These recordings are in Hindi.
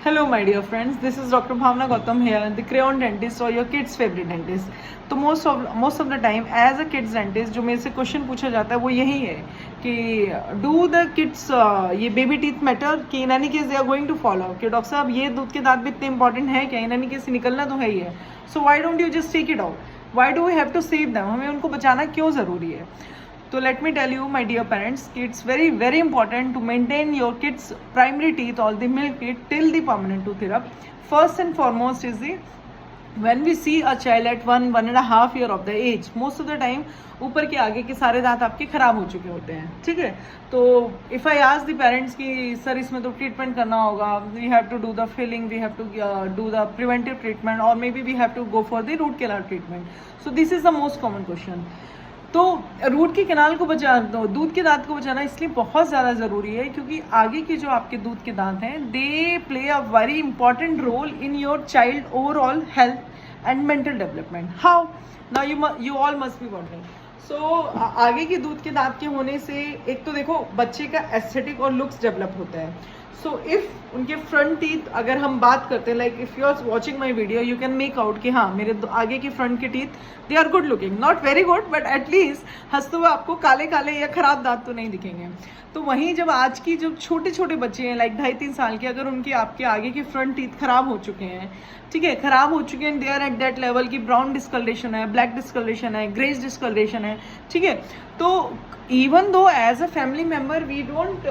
Hello, my dear friends. This is Dr. Bhavna Gautam here, the crayon dentist or your kids' favorite dentist. तो most of the time as a kids dentist जो मेरे से क्वेश्चन पूछा जाता है वो यही है कि डू द किड्स ये बेबी टीथ मैटर कि in any case they are going to follow कि डॉक्टर साहब ये दूध के दांत भी इतने इंपॉर्टेंट है क्या, इन एनी केस निकलना तो है ही है, so why don't you just take it out, why do we have to save them, हमें उनको बचाना क्यों ज़रूरी है। तो let me tell you my dear parents कि it's very very important to maintain your kids primary teeth और the milk teeth till the permanent tooth erupt. First and foremost is the when we see a child at 1.5 year of the age, most of the time ऊपर के आगे के सारे दांत आपके खराब हो चुके होते हैं, ठीक है। तो if I ask the parents कि सर इसमें तो ट्रीटमेंट करना होगा, we have to do the filling, we have to do the preventive treatment और maybe we have to go for the root canal treatment, so this is the most common question. तो रूट के कैनाल को दूध के दांत को बचाना इसलिए बहुत ज़्यादा ज़रूरी है क्योंकि आगे के जो आपके दूध के दांत हैं they play a very important role in your child overall health and mental development. How now you all must be wondering. So आगे के दूध के दांत के होने से एक तो देखो बच्चे का एस्थेटिक और लुक्स डेवलप होता है। सो इफ़ उनके फ्रंट टीथ अगर हम बात करते हैं, like if you are watching my video you can make out कि हाँ मेरे आगे के फ्रंट के teeth they are good looking, not very good but at least हंसते हुए आपको काले काले या खराब दांत तो नहीं दिखेंगे। तो वहीं जब आज की जब छोटे छोटे बच्चे हैं लाइक 2.5-3 साल के, अगर उनके आपके आगे के फ्रंट टीथ खराब हो चुके हैं, ठीक है, खराब हो चुके हैं, they are at that level की ब्राउन डिस्कलरेशन है, ब्लैक डिस्कलरेशन है, ग्रेज डिस्कलरेशन है, ठीक है, तो even though as a family member we don't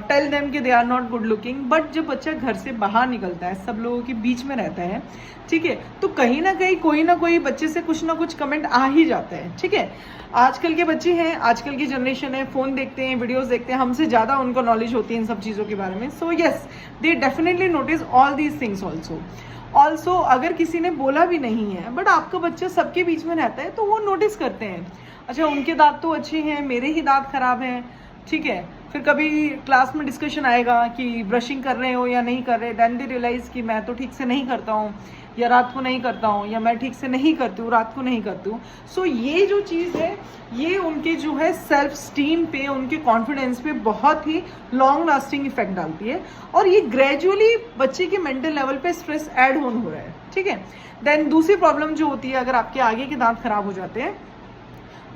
tell them कि they are not good looking, but जब बच्चा घर से बाहर निकलता है, सब लोगों के बीच में रहता है, ठीक है, तो कहीं ना कहीं कोई ना कोई बच्चे से कुछ ना कुछ कमेंट आ ही जाता है, ठीक है। आजकल के बच्चे हैं, आजकल की जनरेशन है, फ़ोन देखते हैं, वीडियोस देखते हैं, हमसे ज़्यादा उनको नॉलेज होती है इन सब चीज़ों के बारे में। So yes they definitely notice all these things also अगर किसी ने बोला भी नहीं है बट आपका बच्चा सबके बीच में रहता है तो वो नोटिस करते हैं, अच्छा उनके दांत तो अच्छे हैं, मेरे ही दांत खराब हैं, ठीक है। फिर कभी क्लास में डिस्कशन आएगा कि ब्रशिंग कर रहे हो या नहीं कर रहे, देन दे रियलाइज़ कि मैं तो ठीक से नहीं करता हूँ या रात को नहीं करता हूँ या मैं ठीक से नहीं करती हूँ, रात को नहीं करती हूँ। सो ये जो चीज़ है ये उनके जो है सेल्फ स्टीम पे, उनके कॉन्फिडेंस पे बहुत ही लॉन्ग लास्टिंग इफेक्ट डालती है और ये ग्रेजुअली बच्चे के मेंटल लेवल पे स्ट्रेस ऐड ऑन हो रहा है, ठीक है। देन दूसरी प्रॉब्लम जो होती है, अगर आपके आगे के दांत खराब हो जाते हैं,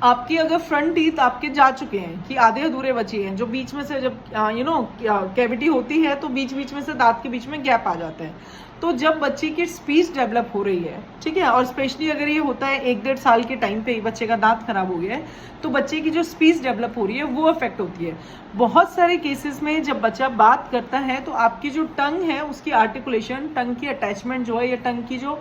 आपकी अगर फ्रंट टीथ आपके जा चुके हैं कि आधे अधूरे बचे हैं, जो बीच में से जब कैविटी होती है तो बीच बीच में से दांत के बीच में गैप आ जाता है, तो जब बच्चे की स्पीच डेवलप हो रही है, ठीक है, और स्पेशली अगर ये होता है 1-1.5 साल के टाइम पे ही बच्चे का दांत खराब हो गया है तो बच्चे की जो स्पीच डेवलप हो रही है वो अफेक्ट होती है। बहुत सारे केसेस में जब बच्चा बात करता है तो आपकी जो टंग है उसकी आर्टिकुलेशन, टंग की अटैचमेंट जो है या टंग की जो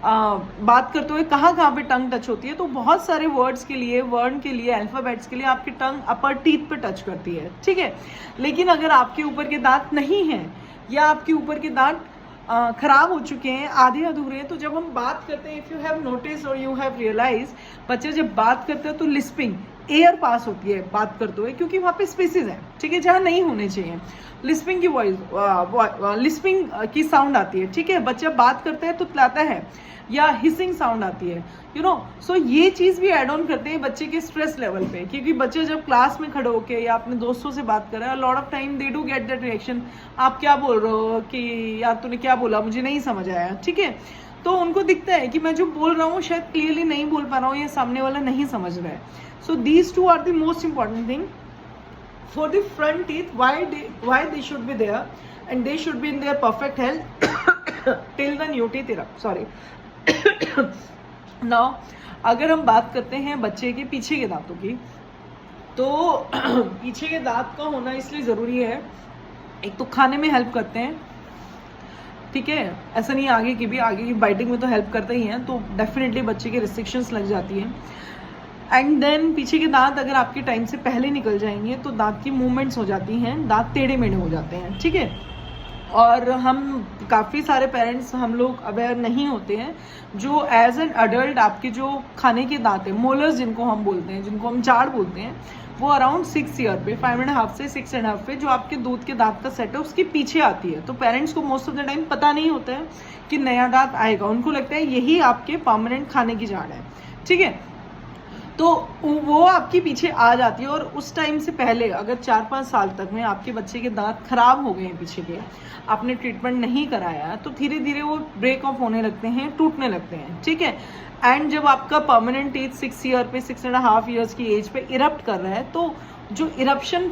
बात करते हुए कहाँ कहाँ पे टंग टच होती है, तो बहुत सारे वर्ड्स के लिए, वर्ण के लिए, अल्फ़ाबेट्स के लिए आपकी टंग अपर टीथ पे टच करती है, ठीक है। लेकिन अगर आपके ऊपर के दांत नहीं हैं या आपके ऊपर के दांत खराब हो चुके हैं, आधे अधूरे हैं, तो जब हम बात करते हैं, इफ़ यू हैव नोटिस और यू हैव रियलाइज, बच्चे जब बात करते हैं तो लिस्पिंग, एयर पास होती है बात करते हुए क्योंकि वहाँ पे स्पेसेस हैं, ठीक है, जहाँ नहीं होने चाहिए, लिस्पिंग की लिस्पिंग की साउंड आती है, ठीक है, बच्चा बात करता है तो तलाता है या हिसिंग साउंड आती है, सो ये चीज़ भी ऐड ऑन करते हैं बच्चे के स्ट्रेस लेवल पे, क्योंकि बच्चे जब क्लास में खड़े होके या अपने दोस्तों से बात कर रहे हैं, lot of time they do get that reaction, आप क्या बोल रहे हो कि यार तूने क्या बोला मुझे नहीं समझ आया, ठीक है, तो उनको दिखता है कि मैं जो बोल रहा हूँ शायद क्लियरली नहीं बोल पा रहा हूँ या सामने वाला नहीं समझ रहा है। So these two are the most important thing for the front teeth, why they should be there and they should be in their perfect health till the new teeth erupt, sorry now अगर हम बात करते हैं बच्चे के पीछे के दांतों की, तो पीछे के दांत का होना इसलिए ज़रूरी है, एक तो खाने में हेल्प करते हैं, ठीक है, ऐसा नहीं आगे की बाइटिंग में तो हेल्प करते ही हैं, तो डेफिनेटली बच्चे के रिस्ट्रिक्शंस लग जाती हैं। एंड देन पीछे के दांत अगर आपके टाइम से पहले निकल जाएंगे तो दांत की मूवमेंट्स हो जाती हैं, दांत टेढ़े मेढ़े हो जाते हैं, ठीक है। और हम काफ़ी सारे पेरेंट्स हम लोग अवेयर नहीं होते हैं, जो एज एन अडल्ट आपके जो खाने के दांत हैं, मोलर्स जिनको हम बोलते हैं, जिनको हम जाड़ बोलते हैं, वो अराउंड 6 ईयर पे, 5.5 से 6.5 पे जो आपके दूध के दांत का सेट है उसके पीछे आती है। तो पेरेंट्स को मोस्ट ऑफ द टाइम पता नहीं होता है कि नया दांत आएगा, उनको लगता है यही आपके परमानेंट खाने की जाड़ है, ठीक है। तो वो आपके पीछे आ जाती है। और उस टाइम से पहले अगर 4-5 साल तक में आपके बच्चे के दांत खराब हो गए हैं पीछे के, आपने ट्रीटमेंट नहीं कराया, तो धीरे धीरे वो ब्रेक ऑफ होने लगते हैं, टूटने लगते हैं, ठीक है। एंड जब आपका परमानेंट टीथ 6 ईयर पे 6.5 ईयर्स की एज पे इरप्ट कर रहा है, तो जो इरप्शन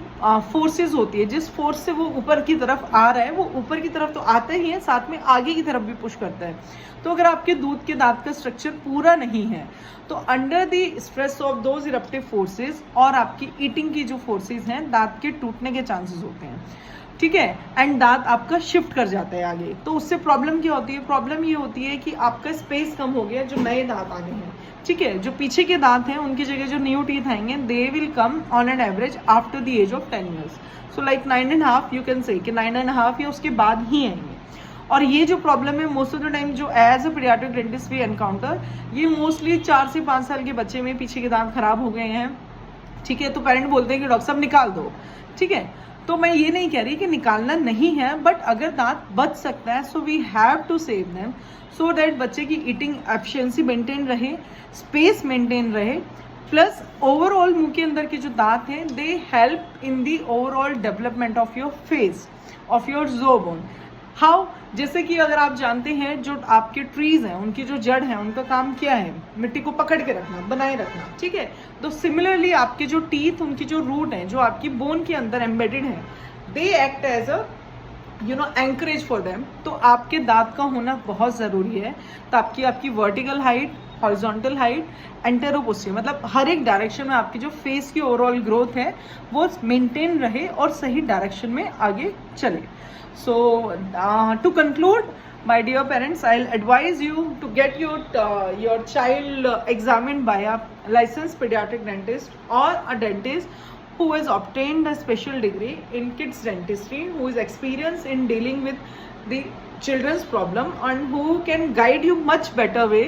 फोर्सेस होती है, जिस फोर्स से वो ऊपर की तरफ आ रहा है, वो ऊपर की तरफ तो आता ही है, साथ में आगे की तरफ भी पुश करता है। तो अगर आपके दूध के दांत का स्ट्रक्चर पूरा नहीं है, तो under the stress of those eruptive forces और आपकी ईटिंग की जो फोर्सेस हैं, दांत के टूटने के चांसेस होते हैं, ठीक है। एंड दांत आपका शिफ्ट कर जाता है आगे। तो उससे प्रॉब्लम क्या होती है? प्रॉब्लम ये होती है कि आपका स्पेस कम हो गया, जो नए दांत आ गए हैं, ठीक है। जो पीछे के दांत हैं, उनकी जगह जो न्यू टीथ आएंगे, they will come on an average after the age of 10 years. So like 9.5, you can say कि 9.5 या उसके बाद ही आएंगे। और ये जो प्रॉब्लम है मोस्ट ऑफ द टाइम जो as a paediatric dentist we encounter, ये मोस्टली 4 से 5 साल के बच्चे में पीछे के दांत खराब हो गए हैं, ठीक है। तो पेरेंट बोलते हैं कि डॉक्टर साहब निकाल दो, ठीक है। तो मैं ये नहीं कह रही कि निकालना नहीं है, बट अगर दांत बच सकता है, so we have to save them, so that बच्चे की ईटिंग एफिशिएंसी मेंटेन रहे, स्पेस मेंटेन रहे, प्लस ओवरऑल मुंह के अंदर के जो दांत हैं, they help in the overall development of your face, of your jaw bone. How? जैसे कि अगर आप जानते हैं जो आपके ट्रीज हैं, उनकी जो जड़ है, उनका काम क्या है? मिट्टी को पकड़ के रखना, बनाए रखना, ठीक है। तो सिमिलरली आपके जो टीथ, उनकी जो रूट है, जो आपकी बोन के अंदर एम्बेडेड है, they act as a anchorage for them. तो आपके दांत का होना बहुत ज़रूरी है, ताकि आपकी वर्टिकल हाइट, हॉरिजॉन्टल हाइट, एंटेरोपोस्टीरियर, मतलब हर एक डायरेक्शन में आपकी जो फेस की ओवरऑल ग्रोथ है वो मेंटेन रहे और सही डायरेक्शन में आगे चले। So to conclude, my dear parents, I'll advise you to get your child examined by a licensed pediatric dentist or a dentist who has obtained a special degree in kids dentistry, who is experienced in dealing with the children's problem and who can guide you much better way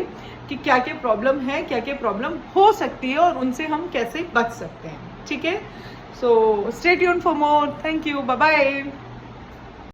कि क्या क्या प्रॉब्लम है, क्या क्या प्रॉब्लम हो सकती है और उनसे हम कैसे बच सकते हैं, ठीक है। So stay tuned for more. Thank you. Bye bye.